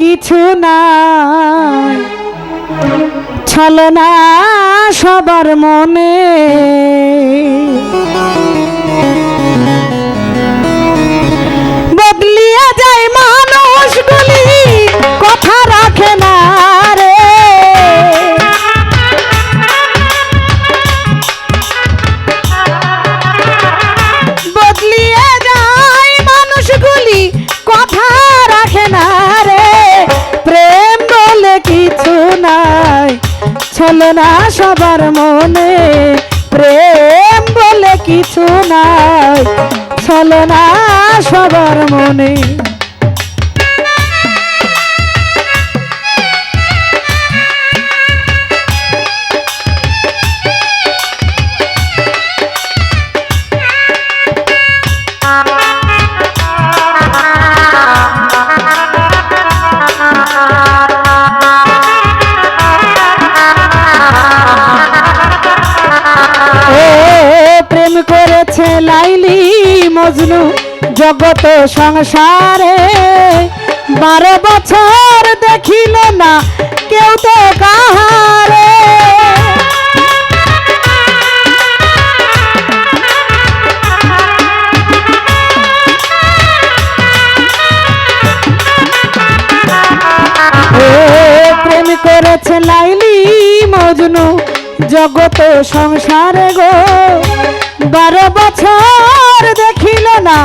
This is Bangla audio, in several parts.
কিছু নাই, ছলনা সবার মনে। বদলিয়ে যায় মানুষগুলি, কথা রাখে না রে। বদলিয়ে যায় মানুষগুলি, কথা রাখে না রে। প্রেম বলে কিছু নাই, ছলনা সবার মনে। প্রেম বলে কিছু নাই, ছলনা সবার মনে। করেছে লাইলি মজনু জগত সংসারে, 12 বছর দেখিল না কেউ তো কাহারে। প্রেম করেছে লাইলি মজনু জগত সংসারে গো, 12 বছর দেখিল না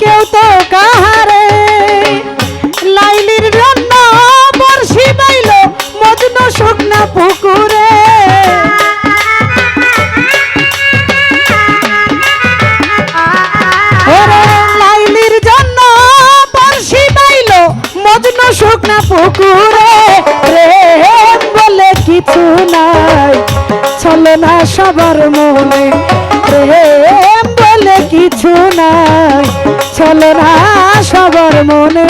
কেউ তো কাহারে। লাইলির জন্য বর্ষি বাইল মজনু শুকনা পুকুরে। লাইলির জন্য বর্ষি বাইল মজনু শুকনা পুকুরে। প্রেম বলে কিছু নাই, ছলনা সবার মনে। প্রেম বলে কিছু নাই, ছলনা সবার মনে।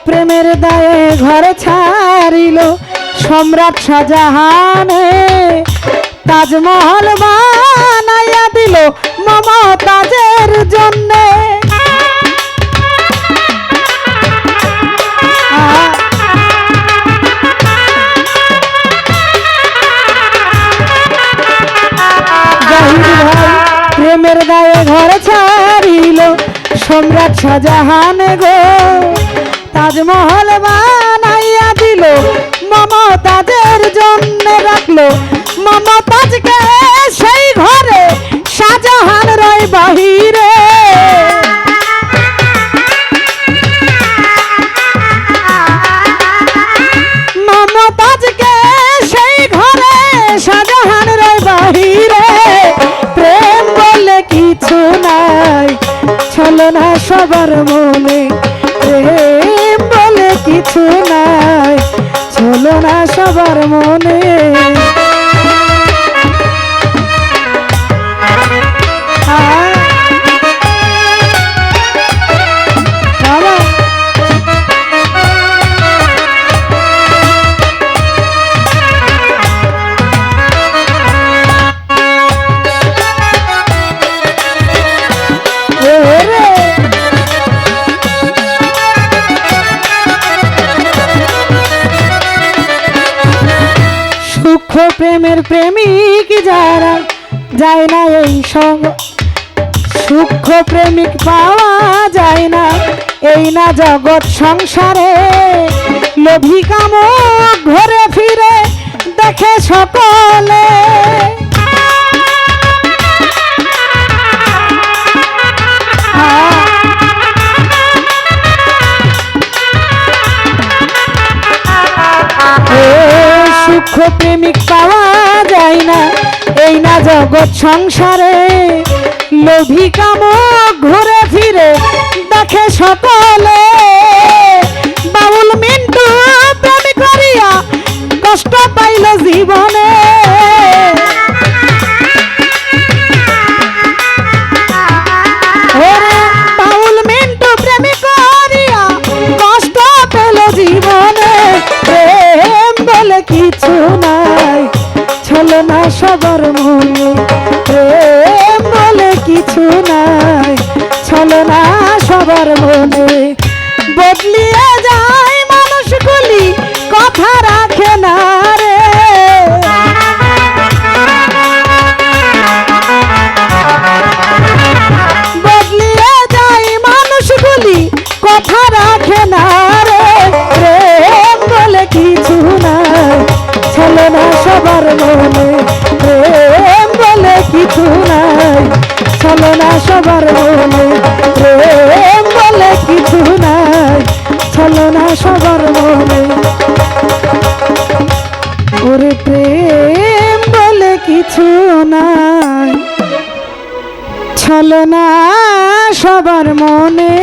প্রেমের দায়ে ঘর ছাড়িল সম্রাট শাহজাহানে, তাজমহল বানাইয়া দিল মমতাজের জন্যে। প্রেমের দায়ে ঘর ছাড়িল সম্রাট শাহজাহান গো, তাজমহল বানাইয়া দিল মমতাজের জন্য। রাখলো মমতাজকে সেই ঘরে, শাহজাহান রয় বাহিরে। মমতাজকে সেই ঘরে, শাহজাহান রয় বাহিরে। প্রেম বলে কিছু নাই, ছলনা সবার মনে। প্রেম বলে কিছু নাই, ছলনা সবার মনে। প্রেমের প্রেমিক যারা যায় না এই সঙ্গ, সূক্ষ্ম প্রেমিক পাওয়া যায় না এই না জগৎ সংসারে। লোভী কামক ঘরে ফিরে দেখে সকলে, সূক্ষ্ম প্রেমিক পাওয়া যায় না এই না জগৎ সংসারে। লোভী কামক ঘুরে ফিরে দেখে সকলে, বাউল মিন্টু প্রেম করিয়া কষ্ট পাইল জীবনে। ওরে বাউল মিন্টু প্রেম করিয়া কষ্ট পেল জীবনে। প্রেম বলে কিছু নাই ছলনা সবার মনে, প্রেম বলে কিছু নাই ছলনা সবার মনে। বদলিয়ে যায় মানুষগুলি কথা রাখে না রে, বদলিয়ে যায় মানুষগুলি কথা রাখে না রে। প্রেম বলে কিছু নাই ছলনা সবার মনে, প্রেম বলে কিছু নাই ছলনা সবার মনে, প্রেম বলে কিছু নাই ছলনা সবার মনে। ওরে প্রেম বলে কিছু নাই ছলনা সবার মনে।